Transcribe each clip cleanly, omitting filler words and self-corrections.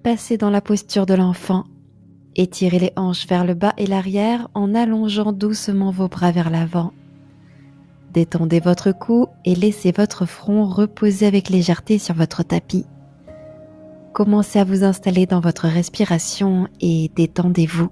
passez dans la posture de l'enfant. Étirez les hanches vers le bas et l'arrière en allongeant doucement vos bras vers l'avant. Détendez votre cou et laissez votre front reposer avec légèreté sur votre tapis. Commencez à vous installer dans votre respiration et détendez-vous.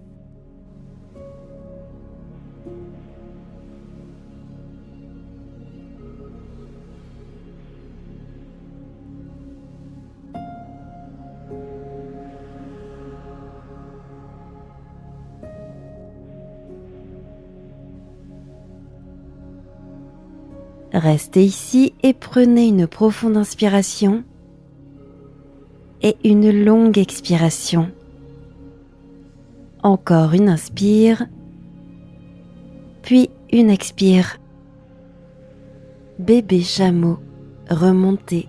Restez ici et prenez une profonde inspiration et une longue expiration. Encore une inspire, puis une expire. Bébé chameau, remontez,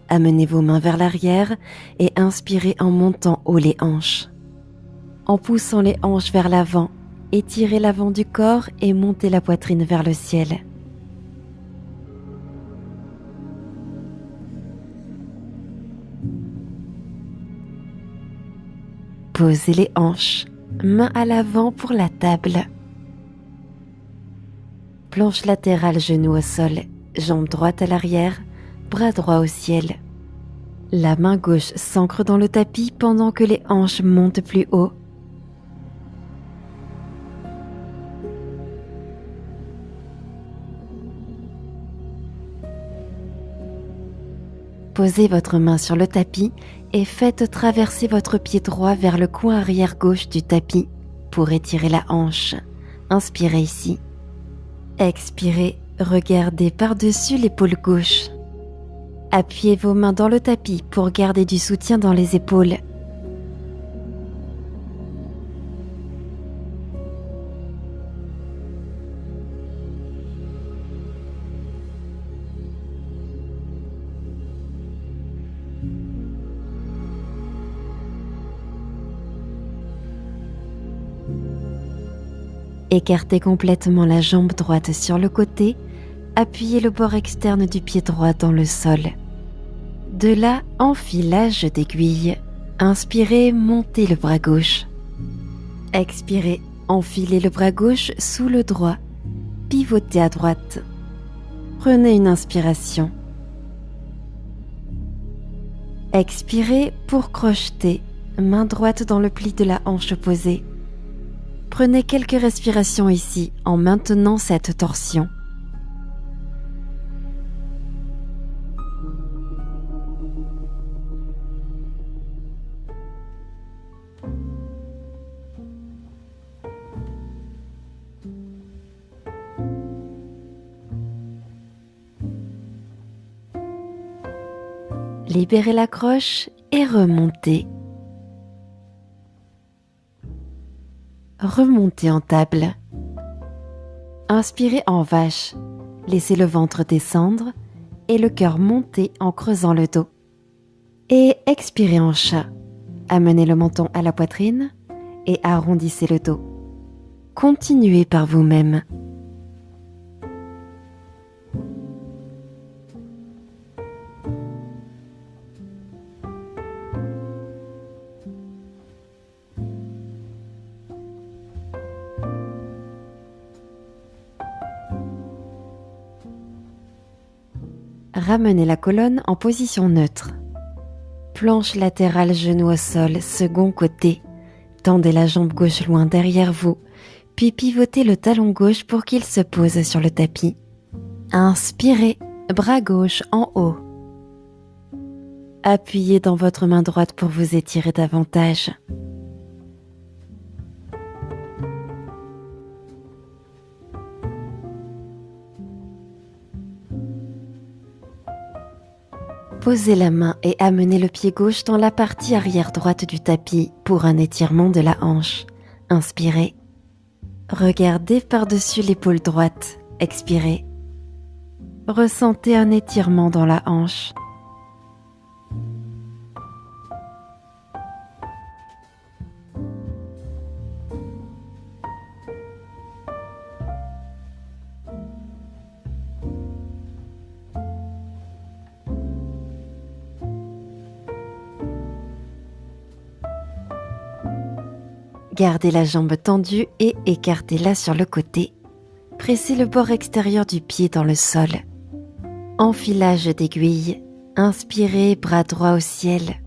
amenez vos mains vers l'arrière et inspirez en montant haut les hanches. En poussant les hanches vers l'avant, étirez l'avant du corps et montez la poitrine vers le ciel. Posez les hanches, mains à l'avant pour la table. Planche latérale, genoux au sol, jambe droite à l'arrière, bras droit au ciel. La main gauche s'ancre dans le tapis pendant que les hanches montent plus haut. Posez votre main sur le tapis et faites traverser votre pied droit vers le coin arrière gauche du tapis pour étirer la hanche. Inspirez ici. Expirez, regardez par-dessus l'épaule gauche. Appuyez vos mains dans le tapis pour garder du soutien dans les épaules. Écartez complètement la jambe droite sur le côté, appuyez le bord externe du pied droit dans le sol. De là, enfilage d'aiguille. Inspirez, montez le bras gauche. Expirez, enfilez le bras gauche sous le droit, pivotez à droite. Prenez une inspiration. Expirez pour crocheter, main droite dans le pli de la hanche opposée. Prenez quelques respirations ici en maintenant cette torsion. Libérez la croche et remontez. Remontez en table. Inspirez en vache. Laissez le ventre descendre et le cœur monter en creusant le dos. Et expirez en chat. Amenez le menton à la poitrine et arrondissez le dos. Continuez par vous-même. Ramenez la colonne en position neutre. Planche latérale, genou au sol, second côté. Tendez la jambe gauche loin derrière vous, puis pivotez le talon gauche pour qu'il se pose sur le tapis. Inspirez, bras gauche en haut. Appuyez dans votre main droite pour vous étirer davantage. Posez la main et amenez le pied gauche dans la partie arrière droite du tapis pour un étirement de la hanche. Inspirez. Regardez par-dessus l'épaule droite. Expirez. Ressentez un étirement dans la hanche. Gardez la jambe tendue et écartez-la sur le côté. Pressez le bord extérieur du pied dans le sol. Enfilage d'aiguille. Inspirez, bras droit au ciel.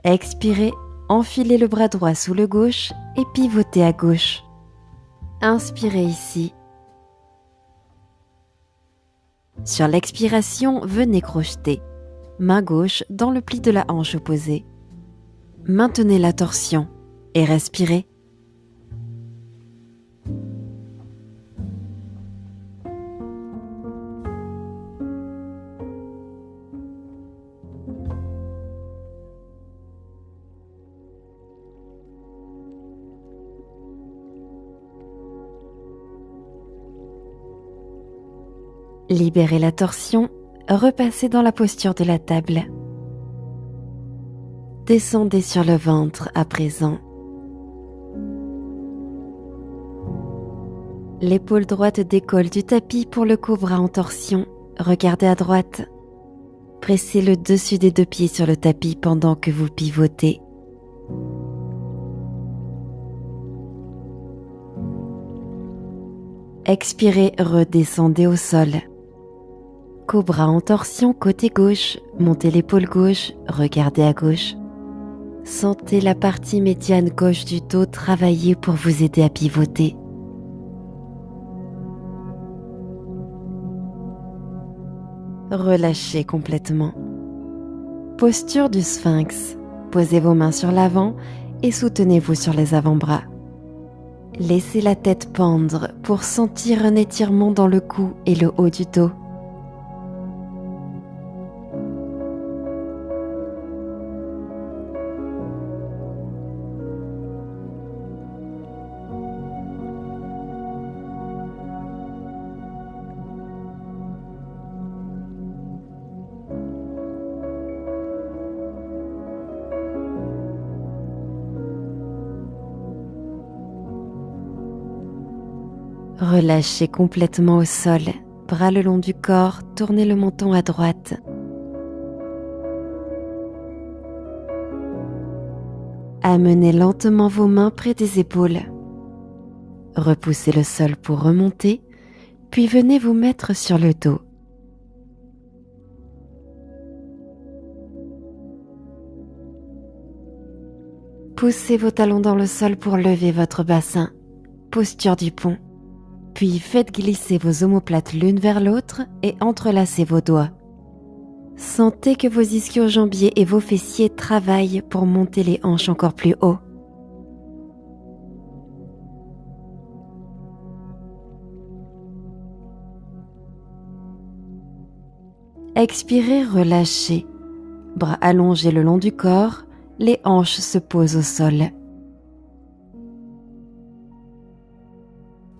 Expirez, enfilez le bras droit sous le gauche et pivotez à gauche. Inspirez ici. Sur l'expiration, venez crocheter. Main gauche dans le pli de la hanche opposée. Maintenez la torsion et respirez. Libérez la torsion, repassez dans la posture de la table. Descendez sur le ventre à présent. L'épaule droite décolle du tapis pour le cobra en torsion. Regardez à droite. Pressez le dessus des deux pieds sur le tapis pendant que vous pivotez. Expirez, redescendez au sol. Cobra en torsion côté gauche, montez l'épaule gauche, regardez à gauche. Sentez la partie médiane gauche du dos travailler pour vous aider à pivoter. Relâchez complètement. Posture du sphinx. Posez vos mains sur l'avant et soutenez-vous sur les avant-bras. Laissez la tête pendre pour sentir un étirement dans le cou et le haut du dos. Relâchez complètement au sol, bras le long du corps, tournez le menton à droite. Amenez lentement vos mains près des épaules. Repoussez le sol pour remonter, puis venez vous mettre sur le dos. Poussez vos talons dans le sol pour lever votre bassin. Posture du pont. Puis faites glisser vos omoplates l'une vers l'autre et entrelacez vos doigts. Sentez que vos ischio-jambiers et vos fessiers travaillent pour monter les hanches encore plus haut. Expirez, relâchez. Bras allongés le long du corps, les hanches se posent au sol.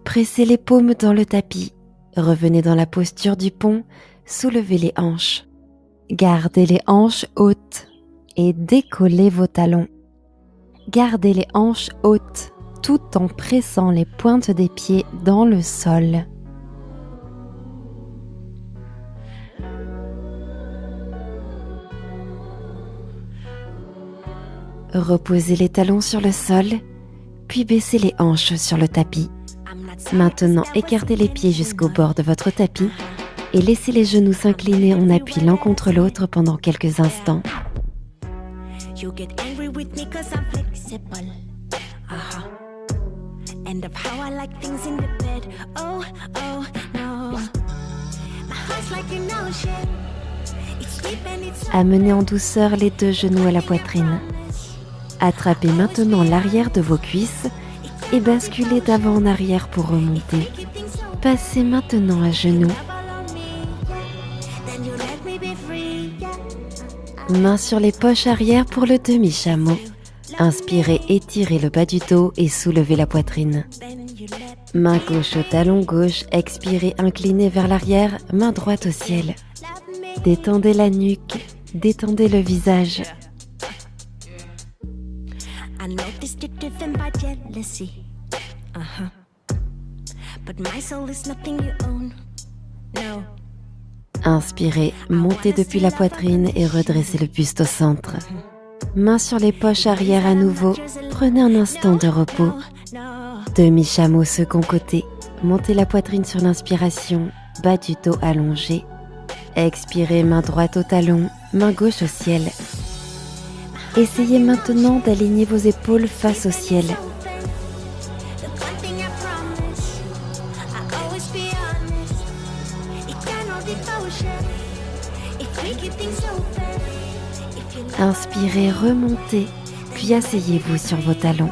Pressez les paumes dans le tapis, revenez dans la posture du pont, soulevez les hanches. Gardez les hanches hautes et décollez vos talons. Gardez les hanches hautes tout en pressant les pointes des pieds dans le sol. Reposez les talons sur le sol, puis baissez les hanches sur le tapis. Maintenant, écartez les pieds jusqu'au bord de votre tapis et laissez les genoux s'incliner en appui l'un contre l'autre pendant quelques instants. Amenez en douceur les deux genoux à la poitrine. Attrapez maintenant l'arrière de vos cuisses et basculez d'avant en arrière pour remonter. Passez maintenant à genoux. Mains sur les poches arrière pour le demi-chameau. Inspirez, étirez le bas du dos et soulevez la poitrine. Main gauche au talon gauche, expirez, inclinez vers l'arrière, main droite au ciel. Détendez la nuque, détendez le visage. I noticed you're driven by jealousy. But my soul is nothing you own. No. Inspirez, montez depuis la poitrine et redressez le buste au centre. Mains sur les poches arrière à nouveau, prenez un instant de repos. Demi-chameau second côté, montez la poitrine sur l'inspiration, bas du dos allongé. Expirez, main droite au talon, main gauche au ciel. Essayez maintenant d'aligner vos épaules face au ciel. Inspirez, remontez, puis asseyez-vous sur vos talons.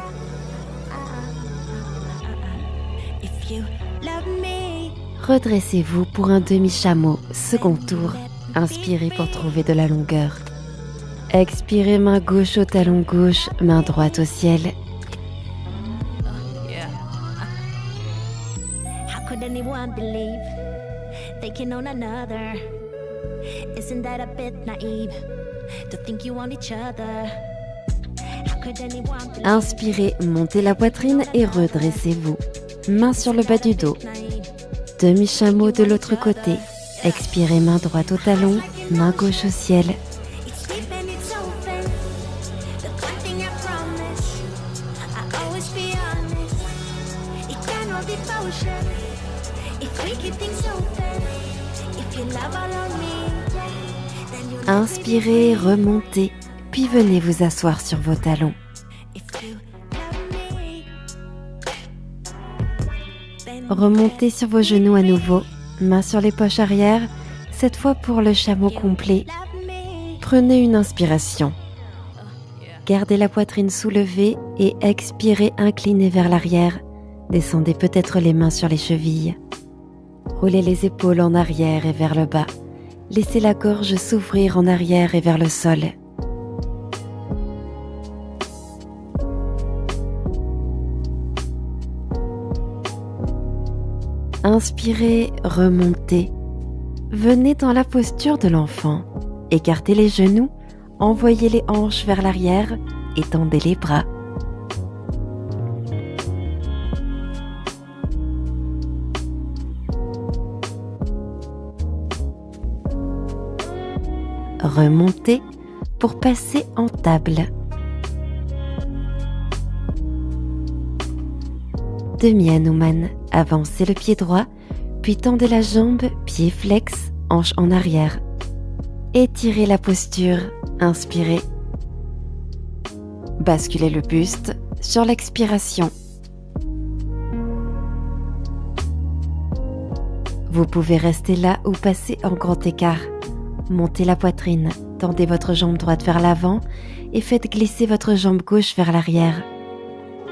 Redressez-vous pour un demi-chameau, second tour. Inspirez pour trouver de la longueur. Expirez, main gauche au talon gauche, main droite au ciel. How could anyone believe they can own another? Isn't that a bit naive to think you want each other? How could anyone believe? Inspirez, montez la poitrine et redressez-vous. Main sur le bas du dos. Demi-chameau de l'autre côté. Expirez, main droite au talon, main gauche au ciel. It's deep and it's open. The one thing I promise, I always be honest. Eternal devotion. If we keep things open, if you love all on me, then you Inspirez, remontez, puis venez vous asseoir sur vos talons. if you love me, then Remontez sur vos genoux à nouveau, mains sur les poches arrière, cette fois pour le chameau complet. love me. Prenez une inspiration. Gardez la poitrine soulevée et expirez incliné vers l'arrière. Descendez peut-être les mains sur les chevilles. Roulez les épaules en arrière et vers le bas. Laissez la gorge s'ouvrir en arrière et vers le sol. Inspirez, remontez. Venez dans la posture de l'enfant. Écartez les genoux, envoyez les hanches vers l'arrière, étendez les bras. Remontez pour passer en table. Demi-Hanuman, avancez le pied droit, puis tendez la jambe, pied flex, hanche en arrière. Étirez la posture, inspirez. Basculez le buste sur l'expiration. Vous pouvez rester là ou passer en grand écart. Montez la poitrine, tendez votre jambe droite vers l'avant et faites glisser votre jambe gauche vers l'arrière.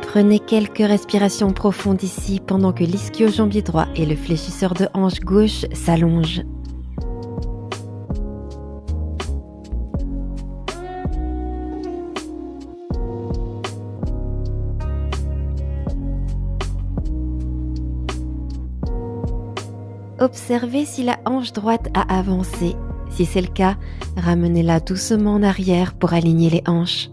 Prenez quelques respirations profondes ici pendant que l'ischio-jambier droit et le fléchisseur de hanche gauche s'allongent. Observez si la hanche droite a avancé. Si c'est le cas, ramenez-la doucement en arrière pour aligner les hanches.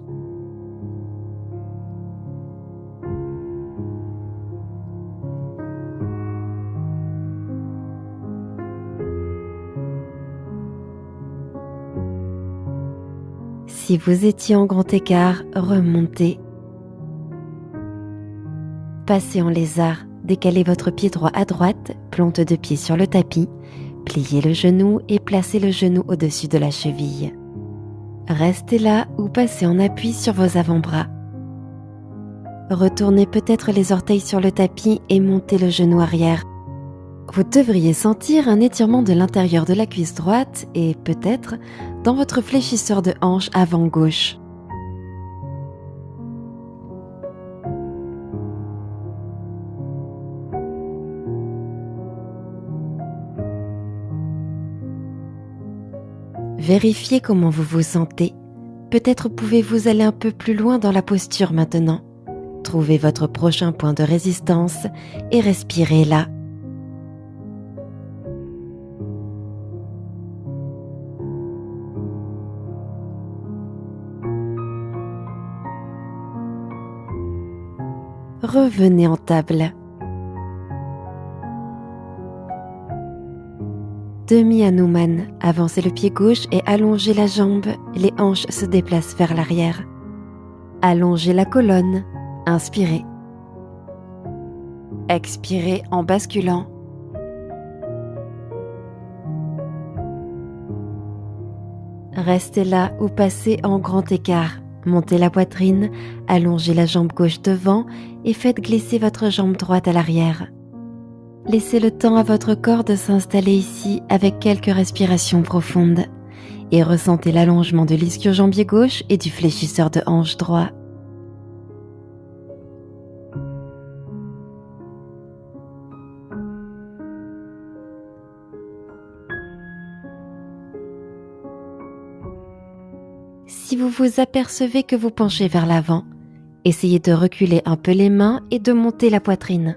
Si vous étiez en grand écart, remontez. Passez en lézard, décalez votre pied droit à droite, plante de pied sur le tapis, pliez le genou et placez le genou au-dessus de la cheville. Restez là ou passez en appui sur vos avant-bras. Retournez peut-être les orteils sur le tapis et montez le genou arrière. Vous devriez sentir un étirement de l'intérieur de la cuisse droite et peut-être dans votre fléchisseur de hanche avant gauche. Vérifiez comment vous vous sentez. Peut-être pouvez-vous aller un peu plus loin dans la posture maintenant. Trouvez votre prochain point de résistance et respirez là. Revenez en table. Demi-Hanuman, avancez le pied gauche et allongez la jambe, les hanches se déplacent vers l'arrière. Allongez la colonne. Inspirez. Expirez en basculant. Restez là ou passez en grand écart. Montez la poitrine, allongez la jambe gauche devant et faites glisser votre jambe droite à l'arrière. Laissez le temps à votre corps de s'installer ici avec quelques respirations profondes et ressentez l'allongement de l'ischio-jambier gauche et du fléchisseur de hanche droit. Si vous vous apercevez que vous penchez vers l'avant, essayez de reculer un peu les mains et de monter la poitrine.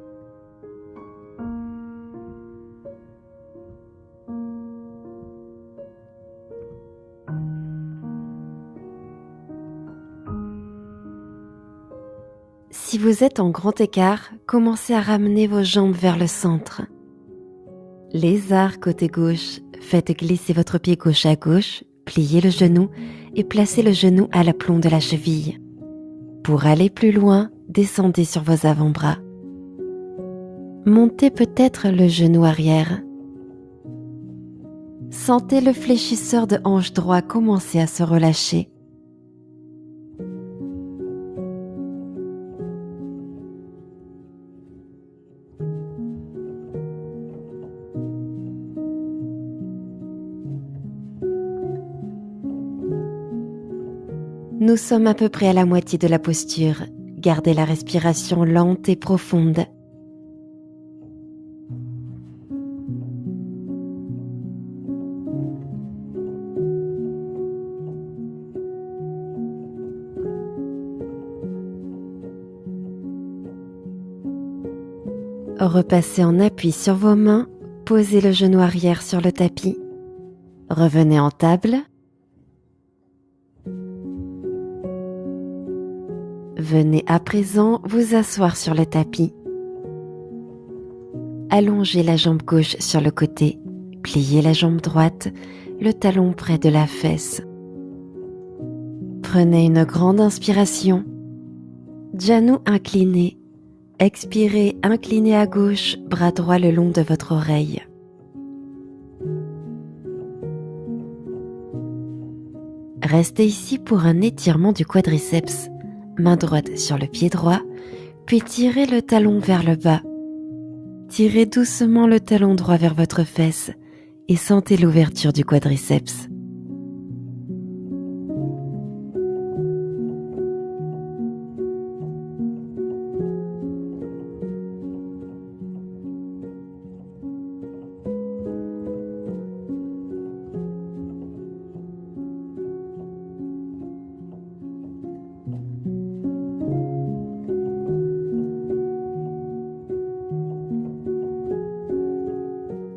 Si vous êtes en grand écart, commencez à ramener vos jambes vers le centre. Lézard côté gauche, faites glisser votre pied gauche à gauche, pliez le genou et placez le genou à l'aplomb de la cheville. Pour aller plus loin, descendez sur vos avant-bras. Montez peut-être le genou arrière. Sentez le fléchisseur de hanche droit commencer à se relâcher. Nous sommes à peu près à la moitié de la posture. Gardez la respiration lente et profonde. Repassez en appui sur vos mains, posez le genou arrière sur le tapis. Revenez en table. Venez à présent vous asseoir sur le tapis. Allongez la jambe gauche sur le côté, pliez la jambe droite, le talon près de la fesse. Prenez une grande inspiration. Genou incliné. Expirez, inclinez à gauche, bras droit le long de votre oreille. Restez ici pour un étirement du quadriceps. Main droite sur le pied droit, puis tirez le talon vers le bas. Tirez doucement le talon droit vers votre fesse et sentez l'ouverture du quadriceps.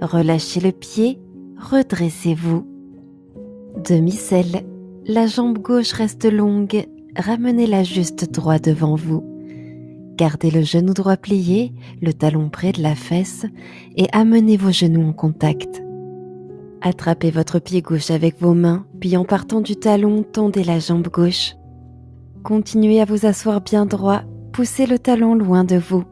Relâchez le pied, redressez-vous. Demi-selle, la jambe gauche reste longue, ramenez-la juste droit devant vous. Gardez le genou droit plié, le talon près de la fesse et amenez vos genoux en contact. Attrapez votre pied gauche avec vos mains, puis en partant du talon, tendez la jambe gauche. Continuez à vous asseoir bien droit, poussez le talon loin de vous.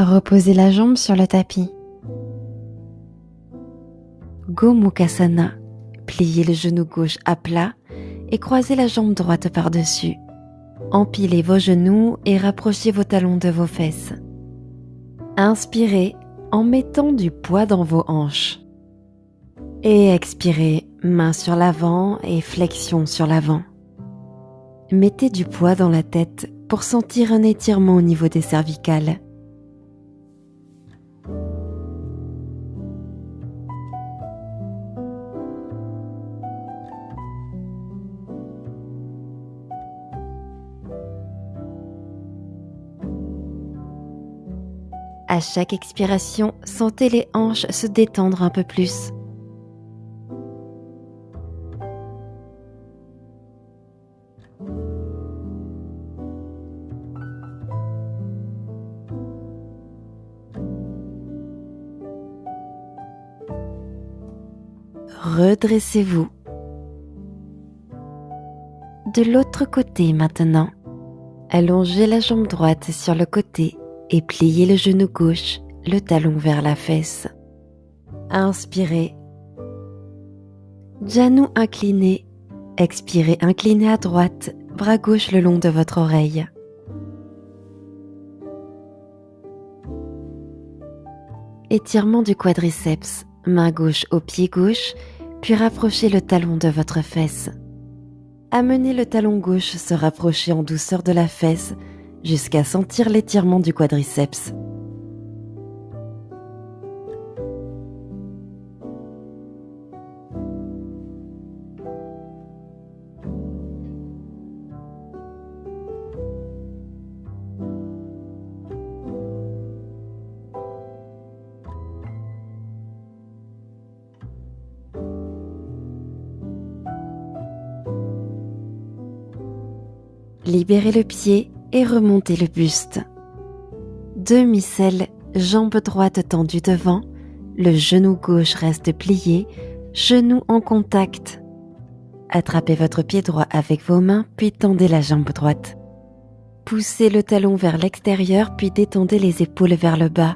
Reposez la jambe sur le tapis. Gomukhasana. Pliez le genou gauche à plat et croisez la jambe droite par-dessus. Empilez vos genoux et rapprochez vos talons de vos fesses. Inspirez en mettant du poids dans vos hanches. Et expirez, main sur l'avant et flexion sur l'avant. Mettez du poids dans la tête pour sentir un étirement au niveau des cervicales. À chaque expiration, sentez les hanches se détendre un peu plus. redressez-vous. De l'autre côté maintenant, allongez la jambe droite sur le côté et pliez le genou gauche, le talon vers la fesse. Inspirez. Genou incliné. Expirez, incliné à droite, bras gauche le long de votre oreille. Étirement du quadriceps, main gauche au pied gauche, puis rapprochez le talon de votre fesse. Amenez le talon gauche se rapprocher en douceur de la fesse jusqu'à sentir l'étirement du quadriceps. Libérez le pied et remontez le buste. Demi-selle, jambe droite tendue devant, le genou gauche reste plié, genou en contact. Attrapez votre pied droit avec vos mains, puis tendez la jambe droite. Poussez le talon vers l'extérieur, puis détendez les épaules vers le bas.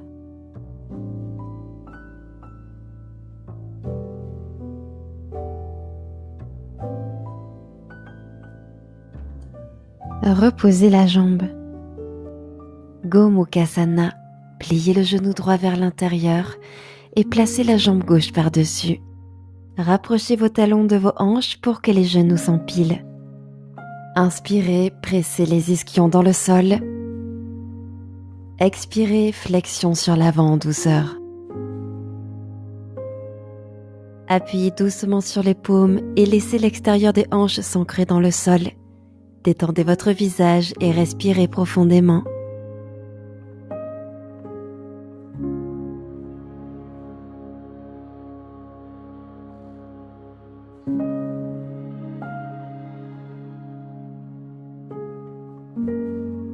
Reposez la jambe. Gomukhasana, pliez le genou droit vers l'intérieur et placez la jambe gauche par-dessus. Rapprochez vos talons de vos hanches pour que les genoux s'empilent. Inspirez, pressez les ischions dans le sol. Expirez, flexion sur l'avant en douceur. Appuyez doucement sur les paumes et laissez l'extérieur des hanches s'ancrer dans le sol. Détendez votre visage et respirez profondément.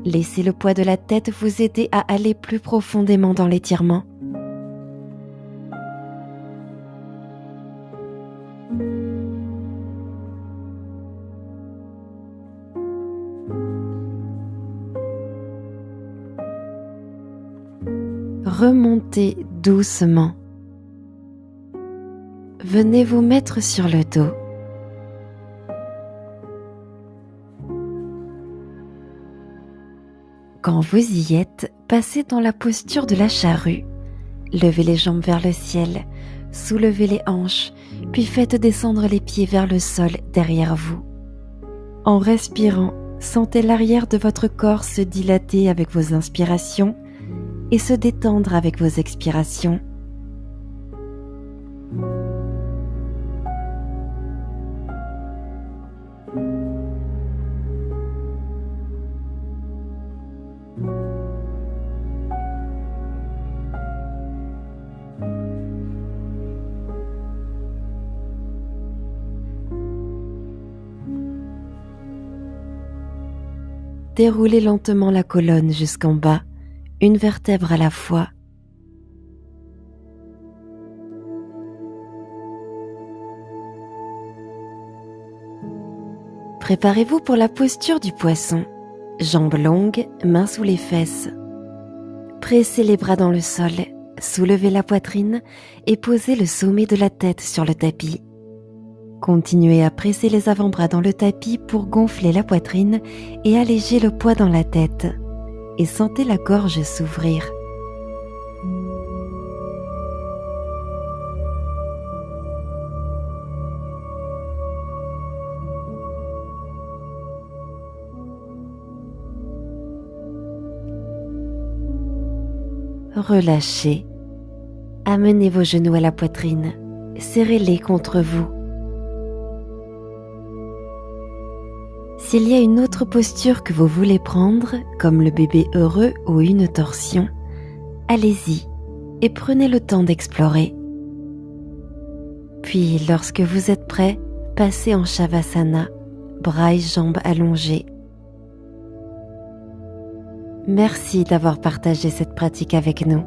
Laissez le poids de la tête vous aider à aller plus profondément dans l'étirement. Remontez doucement. Venez vous mettre sur le dos. Quand vous y êtes, passez dans la posture de la charrue. Levez les jambes vers le ciel, soulevez les hanches, puis faites descendre les pieds vers le sol derrière vous. En respirant, sentez l'arrière de votre corps se dilater avec vos inspirations et se détendre avec vos expirations. Déroulez lentement la colonne jusqu'en bas, une vertèbre à la fois. Préparez-vous pour la posture du poisson. Jambes longues, mains sous les fesses. Pressez les bras dans le sol, soulevez la poitrine et posez le sommet de la tête sur le tapis. Continuez à presser les avant-bras dans le tapis pour gonfler la poitrine et alléger le poids dans la tête. Et sentez la gorge s'ouvrir. Relâchez. Amenez vos genoux à la poitrine. Serrez-les contre vous. S'il y a une autre posture que vous voulez prendre, comme le bébé heureux ou une torsion, allez-y et prenez le temps d'explorer. Puis, lorsque vous êtes prêt, passez en Shavasana, bras et jambes allongés. Merci d'avoir partagé cette pratique avec nous.